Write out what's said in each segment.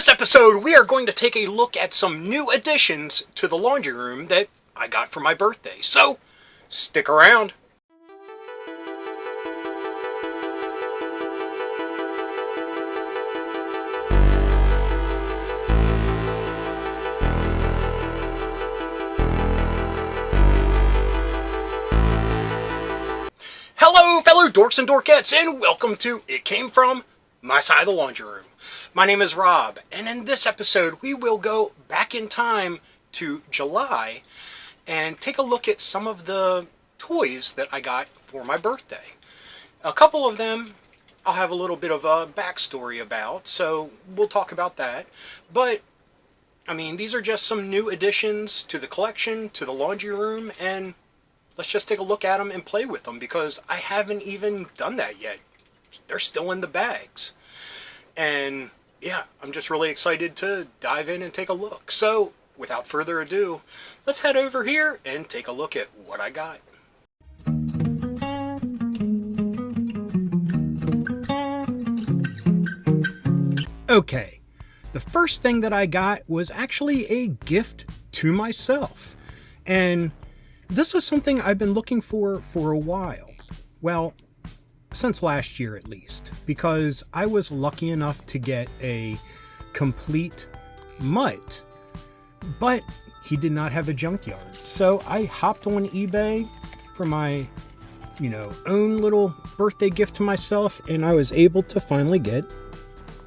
this episode, we are going to take a look at some new additions to the laundry room that I got for my birthday. So, stick around. Hello, fellow dorks and dorkettes, and welcome to It Came From My Side of the Laundry Room. My name is Rob, and in this episode, we will go back in time to July and take a look at some of the toys that I got for my birthday. A couple of them I'll have a little bit of a backstory about, so we'll talk about that. But, I mean, these are just some new additions to the collection, to the laundry room, and let's just take a look at them and play with them, because I haven't even done that yet. They're still in the bags. And yeah, I'm just really excited to dive in and take a look. So, without further ado, let's head over here and take a look at what I got. Okay, the first thing that I got was actually a gift to myself. And this was something I've been looking for a while. Well, since last year at least, because I was lucky enough to get a complete mutt, but he did not have a junkyard. So I hopped on eBay for my, own little birthday gift to myself, and I was able to finally get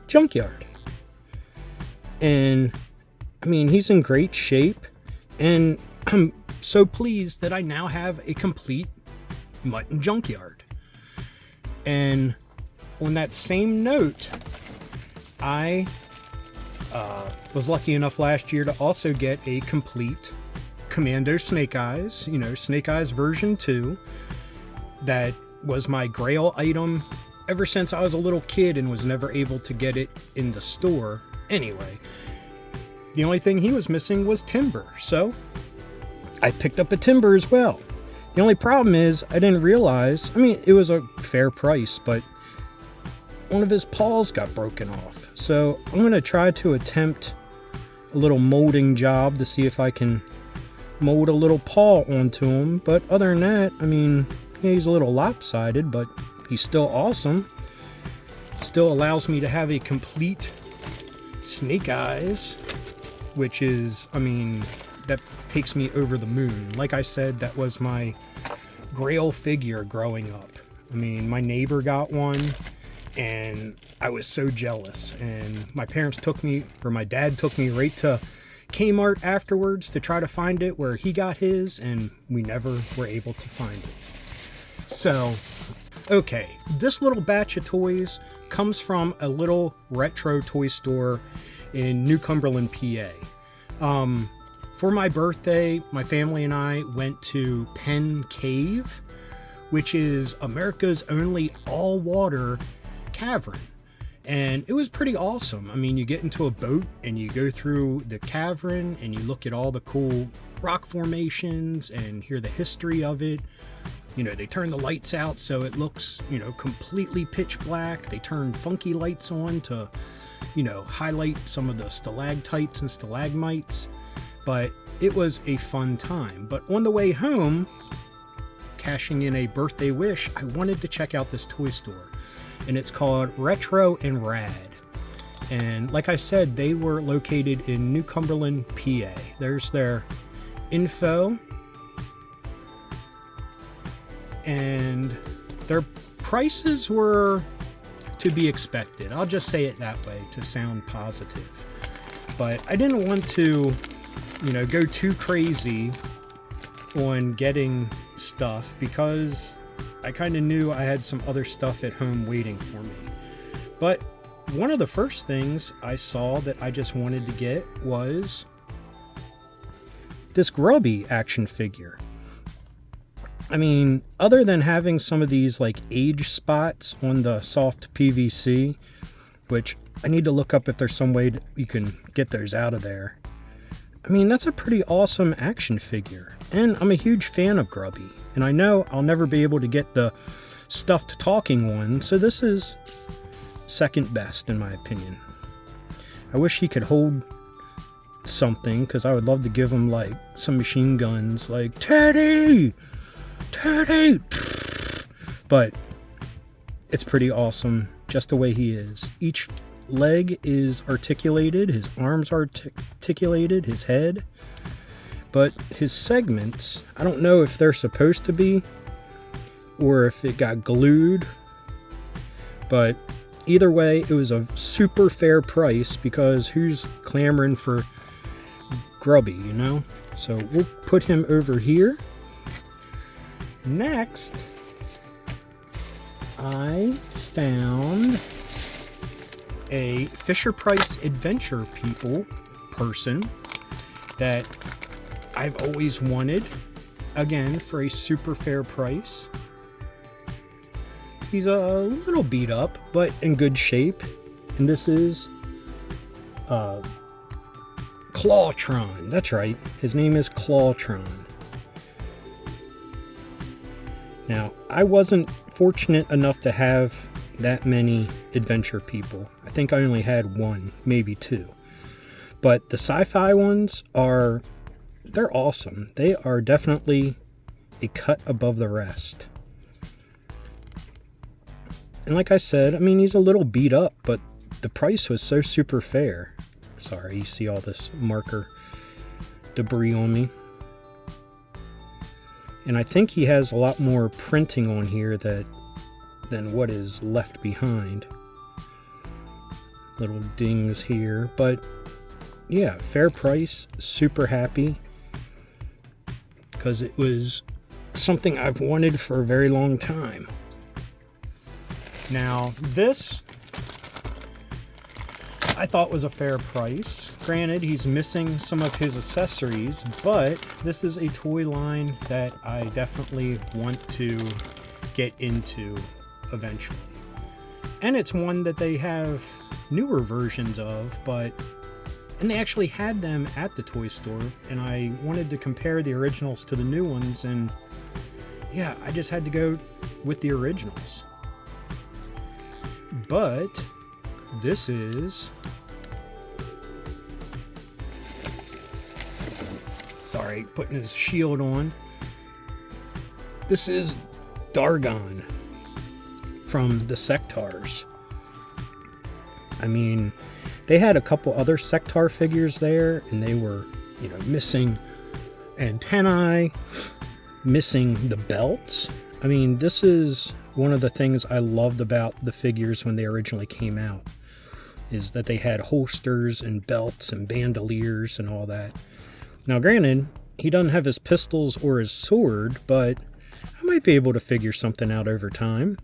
junkyard. And I mean, he's in great shape, and I'm so pleased that I now have a complete mutt and junkyard. And on that same note, I was lucky enough last year to also get a complete Commando Snake Eyes, Snake Eyes version 2. That was my grail item ever since I was a little kid and was never able to get it in the store. Anyway, the only thing he was missing was timber, so I picked up a timber as well. The only problem is I didn't realize, it was a fair price, but one of his paws got broken off. So I'm going to try to attempt a little molding job to see if I can mold a little paw onto him. But other than that, he's a little lopsided, but he's still awesome. Still allows me to have a complete Snake Eyes, which is, that takes me over the moon. Like I said, that was my grail figure growing up. My neighbor got one, and I was so jealous. And my dad took me right to Kmart afterwards to try to find it where he got his, and we never were able to find it. So, okay, this little batch of toys comes from a little retro toy store in New Cumberland, PA. For my birthday, my family and I went to Penn Cave, which is America's only all-water cavern. And it was pretty awesome. You get into a boat and you go through the cavern and you look at all the cool rock formations and hear the history of it. They turn the lights out so it looks, completely pitch black. They turn funky lights on to, highlight some of the stalactites and stalagmites. But it was a fun time. But on the way home, cashing in a birthday wish, I wanted to check out this toy store. And it's called Retro and Rad. And like I said, they were located in New Cumberland, PA. There's their info. And their prices were to be expected. I'll just say it that way to sound positive. But I didn't want to go too crazy on getting stuff because I kind of knew I had some other stuff at home waiting for me. But one of the first things I saw that I just wanted to get was this grubby action figure. Other than having some of these age spots on the soft PVC, which I need to look up if there's some way that you can get those out of there. That's a pretty awesome action figure, and I'm a huge fan of Grubby, and I know I'll never be able to get the stuffed talking one, so this is second best in my opinion. I wish he could hold something, because I would love to give him like some machine guns, like Teddy, but it's pretty awesome just the way he is. Each leg is articulated, his arms are articulated, his head, but his segments, I don't know if they're supposed to be or if it got glued, but either way, it was a super fair price, because who's clamoring for grubby, you know? So we'll put him over here. Next, I found a Fisher-Price Adventure People person that I've always wanted, again, for a super fair price. He's a little beat up, but in good shape. And this is Clawtron. That's right. His name is Clawtron. Now, I wasn't fortunate enough to have that many adventure people. I think I only had one, maybe two. But the sci-fi ones they're awesome. They are definitely a cut above the rest. And like I said, I mean, he's a little beat up, but the price was so super fair. Sorry, you see all this marker debris on me. And I think he has a lot more printing on here than what is left behind. Little dings here, but yeah, fair price, super happy, because it was something I've wanted for a very long time. Now, this I thought was a fair price. Granted, he's missing some of his accessories, but this is a toy line that I definitely want to get into eventually. And it's one that they have newer versions of, and they actually had them at the toy store, and I wanted to compare the originals to the new ones, and yeah, I just had to go with the originals. But this is, sorry, putting his shield on. This is Dargon from the Sectars. I mean, they had a couple other Sectar figures there, and they were, missing antennae, missing the belts. I mean, this is one of the things I loved about the figures when they originally came out, is that they had holsters and belts and bandoliers and all that. Now, granted, he doesn't have his pistols or his sword, but I might be able to figure something out over time.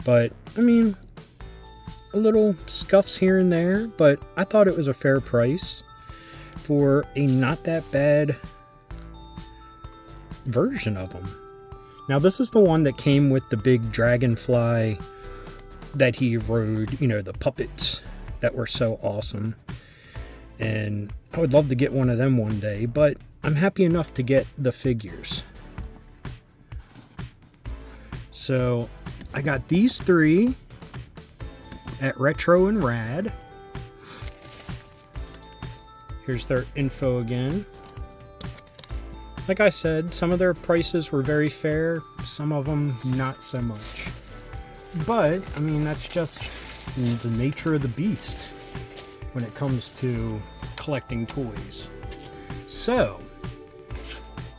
But, I mean, a little scuffs here and there, but I thought it was a fair price for a not that bad version of him. Now, this is the one that came with the big dragonfly that he rode, the puppets that were so awesome. And I would love to get one of them one day, but I'm happy enough to get the figures. So I got these three at Retro and Rad. Here's their info again. Like I said, some of their prices were very fair, some of them not so much. But, I mean, that's just the nature of the beast when it comes to collecting toys. So,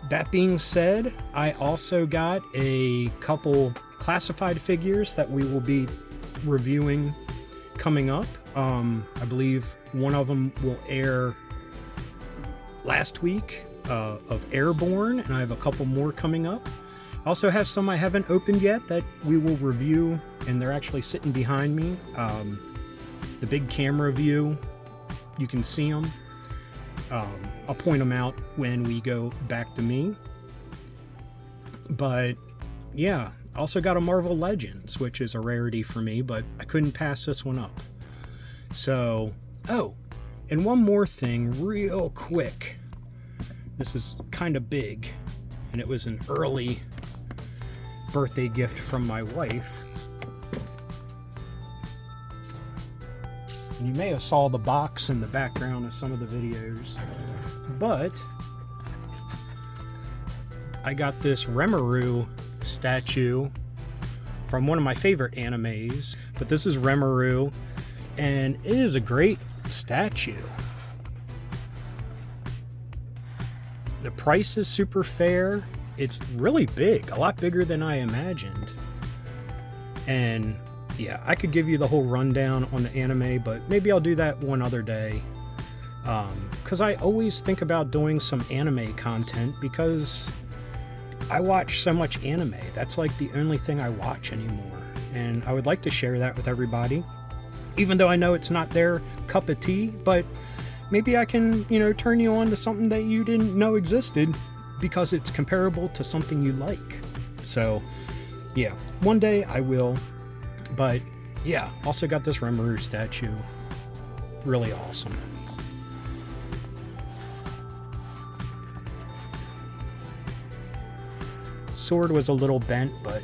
that being said, I also got a couple classified figures that we will be reviewing coming up. I believe one of them will air last week. Of Airborne, and I have a couple more coming up. I also have some I haven't opened yet that we will review, and they're actually sitting behind me. The big camera view, you can see them. I'll point them out when we go back to me. But yeah, also got a Marvel Legends, which is a rarity for me, but I couldn't pass this one up. So, and one more thing real quick. This is kind of big, and it was an early birthday gift from my wife. And you may have saw the box in the background of some of the videos, but I got this Rimuru statue from one of my favorite animes. But this is Rimuru, and it is a great statue. The price is super fair. It's really big, a lot bigger than I imagined. And yeah, I could give you the whole rundown on the anime, but maybe I'll do that one other day. Because I always think about doing some anime content because I watch so much anime. That's like the only thing I watch anymore. And I would like to share that with everybody. Even though I know it's not their cup of tea, but maybe I can, turn you on to something that you didn't know existed because it's comparable to something you like. So, yeah, one day I will. But, yeah, also got this Rimuru statue. Really awesome. Sword was a little bent, but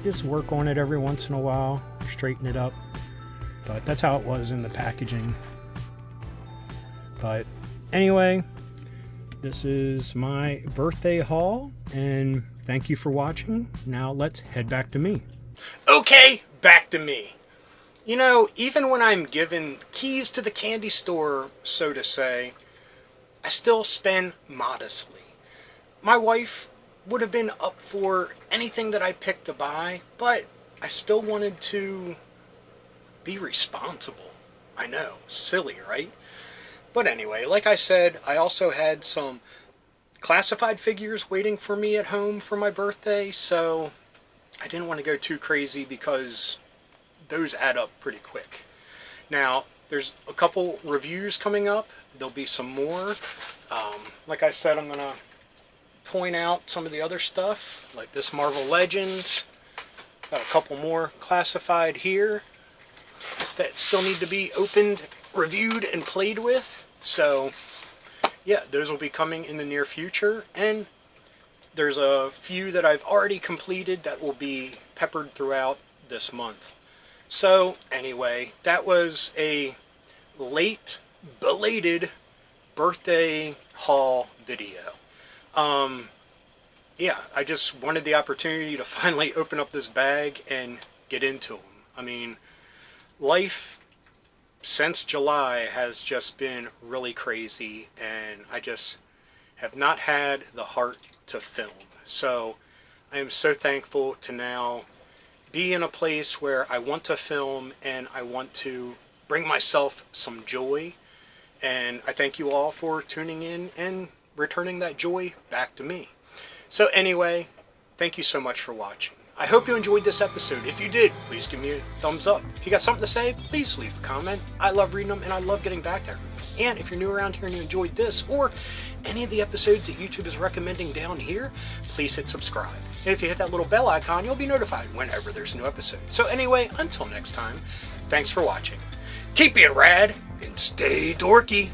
just work on it every once in a while, straighten it up. But that's how it was in the packaging. But anyway, this is my birthday haul, and thank you for watching. Now let's head back to me. Okay, back to me. Even when I'm given keys to the candy store, so to say, I still spend modestly. My wife would have been up for anything that I picked to buy, but I still wanted to be responsible. I know, silly, right? But anyway, like I said, I also had some classified figures waiting for me at home for my birthday, so I didn't want to go too crazy because those add up pretty quick. Now, there's a couple reviews coming up. There'll be some more. Like I said, I'm going to point out some of the other stuff, like this Marvel Legends. Got a couple more classified here that still need to be opened, reviewed, and played with. So, yeah, those will be coming in the near future. And there's a few that I've already completed that will be peppered throughout this month. So, anyway, that was a late, belated birthday haul video. Yeah, I just wanted the opportunity to finally open up this bag and get into them. I mean, life since July has just been really crazy, and I just have not had the heart to film. So I am so thankful to now be in a place where I want to film and I want to bring myself some joy. And I thank you all for tuning in and returning that joy back to me. So anyway, thank you so much for watching. I hope you enjoyed this episode. If you did, please give me a thumbs up. If you got something to say, please leave a comment. I love reading them and I love getting back to everyone. And if you're new around here and you enjoyed this or any of the episodes that YouTube is recommending down here, please hit subscribe. And if you hit that little bell icon, you'll be notified whenever there's a new episode. So anyway, until next time, thanks for watching. Keep being rad and stay dorky.